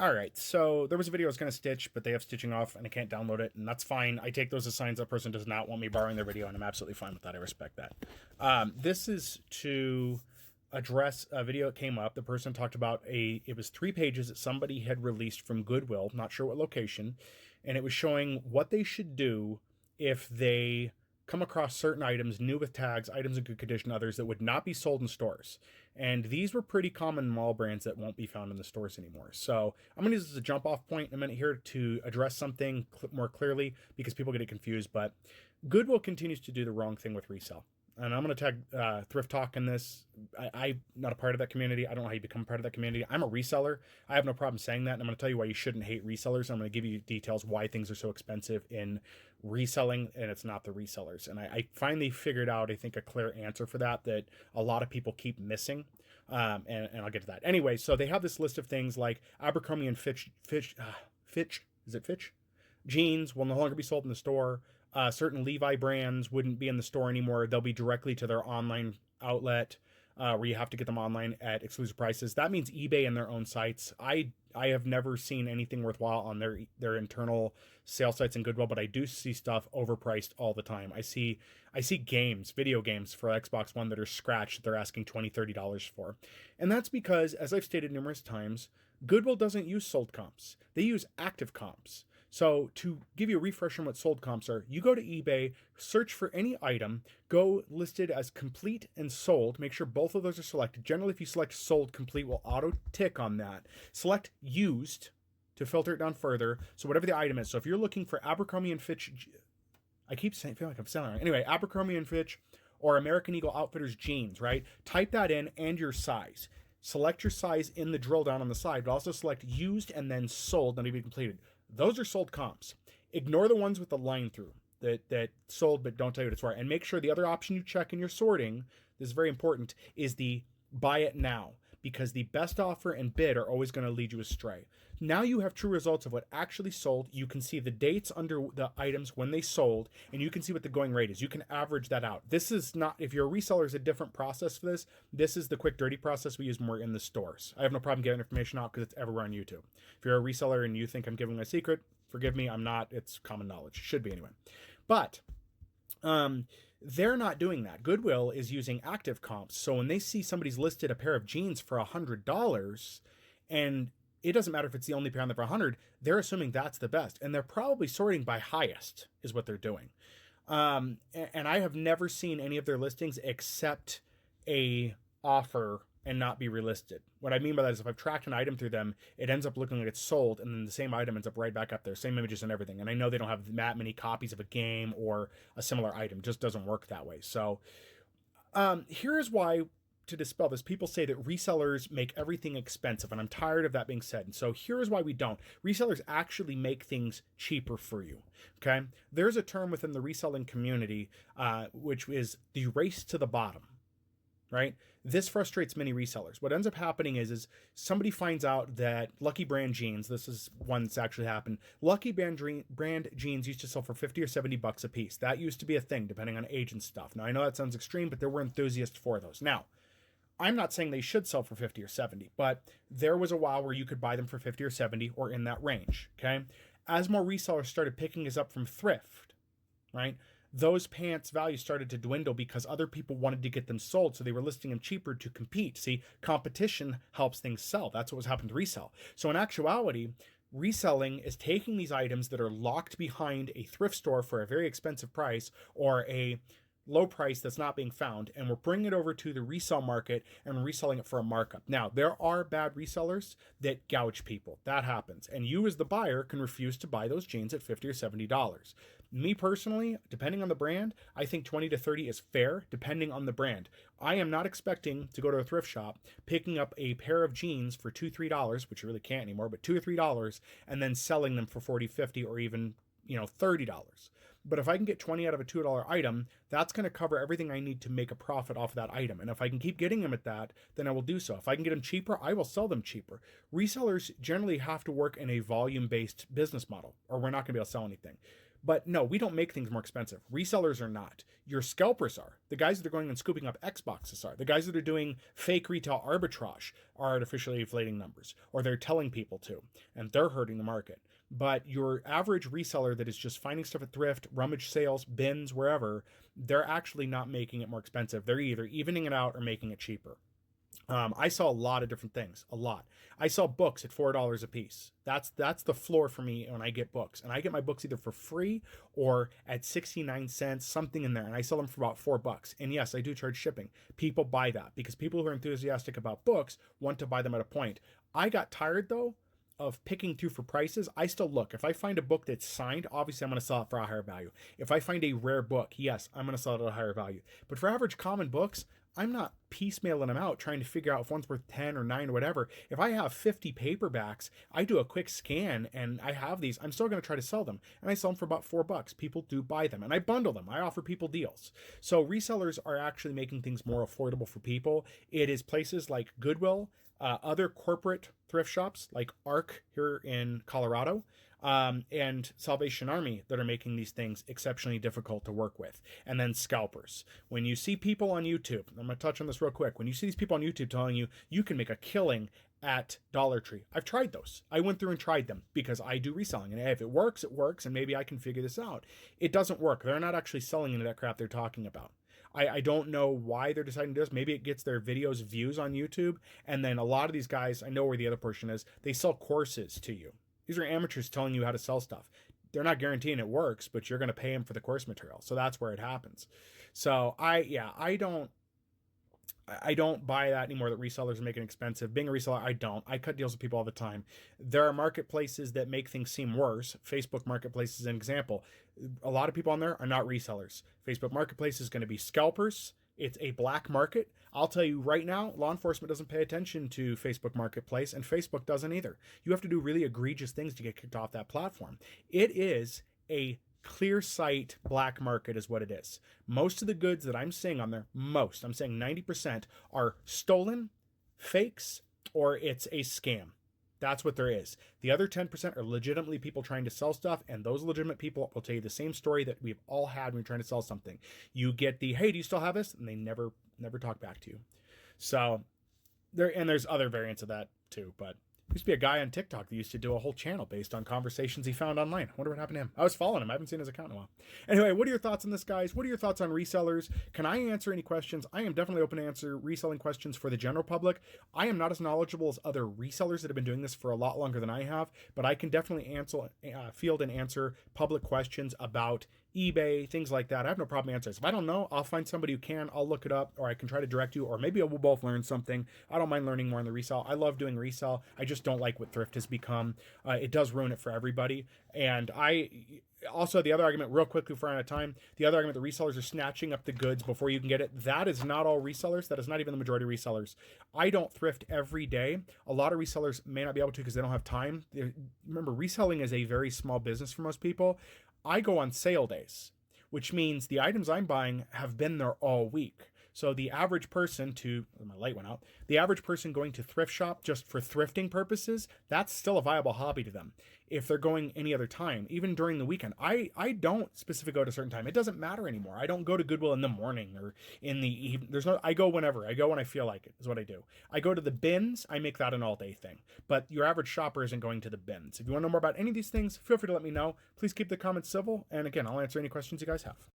All right, so there was a video I was going to stitch, but they have stitching off and I can't download it, and that's fine. I take those as signs that person does not want me borrowing their video, and I'm absolutely fine with that. I respect that. This is to address a video that came up. The person talked about it was 3 pages that somebody had released from Goodwill, not sure what location, and it was showing what they should do if they come across certain items, new with tags, items in good condition, others that would not be sold in stores. And these were pretty common mall brands that won't be found in the stores anymore. So I'm going to use this as a jump off point in a minute here to address something more clearly because people get it confused. But Goodwill continues to do the wrong thing with resale. And I'm going to tag Thrift Talk in this. I'm not a part of that community. I don't know how you become a part of that community. I'm a reseller. I have no problem saying that. And I'm going to tell you why you shouldn't hate resellers. I'm going to give you details why things are so expensive in reselling, and it's not the resellers. And I finally figured out, I think, a clear answer for that a lot of people keep missing. And I'll get to that. Anyway, so they have this list of things like Abercrombie and Fitch, is it Fitch? Jeans will no longer be sold in the store. Certain Levi brands wouldn't be in the store anymore. They'll be directly to their online outlet where you have to get them online at exclusive prices. That means eBay and their own sites. I have never seen anything worthwhile on their internal sales sites in Goodwill, but I do see stuff overpriced all the time. I see video games for Xbox One that are scratched that they're asking $20, $30 for. And that's because, as I've stated numerous times, Goodwill doesn't use sold comps. They use active comps. So to give you a refresher on what sold comps are, you go to eBay, search for any item, go listed as complete and sold, make sure both of those are selected. Generally, if you select sold, complete will auto tick on that. Select used to filter it down further. So whatever the item is. So if you're looking for Abercrombie and Fitch, I keep saying, feel like I'm selling it. Anyway, Abercrombie and Fitch or American Eagle Outfitters jeans, right? Type that in and your size. Select your size in the drill down on the side, but also select used and then sold, not even completed. Those are sold comps. Ignore the ones with the line through that sold but don't tell you what it's for. And make sure the other option you check in your sorting, this is very important, is the buy it now, because the best offer and bid are always going to lead you astray. Now you have true results of what actually sold. You can see the dates under the items when they sold, and you can see what the going rate is. You can average that out. This is not, if you're a reseller, is a different process for this. This is the quick, dirty process we use more in the stores. I have no problem getting information out because it's everywhere on YouTube. If you're a reseller and you think I'm giving a secret, forgive me, I'm not. It's common knowledge. Should be anyway. But they're not doing that. Goodwill is using active comps. So when they see somebody's listed a pair of jeans for $100, and it doesn't matter if it's the only pair on there for 100, they're assuming that's the best. And they're probably sorting by highest is what they're doing. And I have never seen any of their listings except a offer and not be relisted. What I mean by that is if I've tracked an item through them, it ends up looking like it's sold, and then the same item ends up right back up there, same images and everything. And I know they don't have that many copies of a game or a similar item. It just doesn't work that way. So here is why, to dispel this, people say that resellers make everything expensive, and I'm tired of that being said. And so here is why we don't. Resellers actually make things cheaper for you, okay? There's a term within the reselling community, which is the race to the bottom, right? This frustrates many resellers. What ends up happening is somebody finds out that Lucky Brand jeans, this is one that's actually happened, Lucky Brand jeans used to sell for 50 or 70 bucks a piece. That used to be a thing, depending on age and stuff. Now, I know that sounds extreme, but there were enthusiasts for those. Now, I'm not saying they should sell for 50 or 70, but there was a while where you could buy them for 50 or 70 or in that range, okay? As more resellers started picking us up from Thrift, right, those pants values started to dwindle because other people wanted to get them sold, so they were listing them cheaper to compete. See, competition helps things sell. That's what was happening to resell. So in actuality, reselling is taking these items that are locked behind a thrift store for a very expensive price or a low price that's not being found, and we're bringing it over to the resale market and reselling it for a markup. Now, there are bad resellers that gouge people. That happens. And you as the buyer can refuse to buy those jeans at $50 or $70. Me personally, depending on the brand, I think 20 to 30 is fair, depending on the brand. I am not expecting to go to a thrift shop, picking up a pair of jeans for $2, $3, which you really can't anymore, but $2 or $3, and then selling them for 40, 50, or even, $30. But if I can get 20 out of a $2 item, that's going to cover everything I need to make a profit off of that item. And if I can keep getting them at that, then I will do so. If I can get them cheaper, I will sell them cheaper. Resellers generally have to work in a volume-based business model, or we're not going to be able to sell anything. But no, we don't make things more expensive. Resellers are not. Your scalpers are. The guys that are going and scooping up Xboxes are. The guys that are doing fake retail arbitrage are artificially inflating numbers, or they're telling people to, and they're hurting the market. But your average reseller that is just finding stuff at thrift, rummage sales, bins, wherever, they're actually not making it more expensive. They're either evening it out or making it cheaper. I saw a lot of different things. A lot. I saw books at $4 a piece. That's the floor for me when I get books, and I get my books either for free or at 69 cents, something in there, and I sell them for about $4. And yes, I do charge shipping. People buy that because people who are enthusiastic about books want to buy them at a point. I got tired though of picking through for prices. I still look. If I find a book that's signed, obviously I'm going to sell it for a higher value. If I find a rare book, yes, I'm going to sell it at a higher value. But for average common books, I'm not piecemealing them out trying to figure out if one's worth 10 or 9 or whatever. If I have 50 paperbacks, I do a quick scan and I have these, I'm still going to try to sell them. And I sell them for about $4. People do buy them and I bundle them. I offer people deals. So resellers are actually making things more affordable for people. It is places like Goodwill, other corporate thrift shops like ARC here in Colorado, and Salvation Army that are making these things exceptionally difficult to work with. And then scalpers. When you see people on YouTube, I'm going to touch on this real quick. When you see these people on YouTube telling you you can make a killing at Dollar Tree, I've tried those. I went through and tried them because I do reselling. And if it works, it works. And maybe I can figure this out. It doesn't work. They're not actually selling any of that crap they're talking about. I don't know why they're deciding to do this. Maybe it gets their videos views on YouTube. And then a lot of these guys, I know where the other portion is, they sell courses to you. These are amateurs telling you how to sell stuff. They're not guaranteeing it works, but you're going to pay them for the course material. So that's where it happens. So I don't buy that anymore, that resellers are making it expensive. Being a reseller, I don't. I cut deals with people all the time. There are marketplaces that make things seem worse. Facebook Marketplace is an example. A lot of people on there are not resellers. Facebook Marketplace is going to be scalpers. It's a black market. I'll tell you right now, law enforcement doesn't pay attention to Facebook Marketplace, and Facebook doesn't either. You have to do really egregious things to get kicked off that platform. It is a clear sight black market is what it is. Most of the goods that I'm seeing on there, I'm saying 90%, are stolen, fakes, or it's a scam. That's what there is. The other 10% are legitimately people trying to sell stuff, and those legitimate people will tell you the same story that we've all had when you're trying to sell something. You get the, hey, do you still have this? And they never talk back to you. So there's other variants of that too, but used to be a guy on TikTok that used to do a whole channel based on conversations he found online. I wonder what happened to him. I was following him. I haven't seen his account in a while. Anyway, what are your thoughts on this, guys? What are your thoughts on resellers? Can I answer any questions? I am definitely open to answer reselling questions for the general public. I am not as knowledgeable as other resellers that have been doing this for a lot longer than I have, but I can definitely field and answer public questions about eBay, things like that. I have no problem answering. If I don't know, I'll find somebody who can. I'll look it up, or I can try to direct you, or maybe we'll both learn something. I don't mind learning more on the resale. I love doing resale. I just don't like what thrift has become. It does ruin it for everybody. And also, the other argument, real quickly before I run out of time, the other argument, the resellers are snatching up the goods before you can get it. That is not all resellers. That is not even the majority of resellers. I don't thrift every day. A lot of resellers may not be able to because they don't have time. Remember, reselling is a very small business for most people. I go on sale days, which means the items I'm buying have been there all week. So the average person my light went out, the average person going to thrift shop just for thrifting purposes, that's still a viable hobby to them. If they're going any other time, even during the weekend, I don't specifically go at a certain time. It doesn't matter anymore. I don't go to Goodwill in the morning or in the evening. I go whenever. I go when I feel like it, is what I do. I go to the bins. I make that an all day thing. But your average shopper isn't going to the bins. If you want to know more about any of these things, feel free to let me know. Please keep the comments civil. And again, I'll answer any questions you guys have.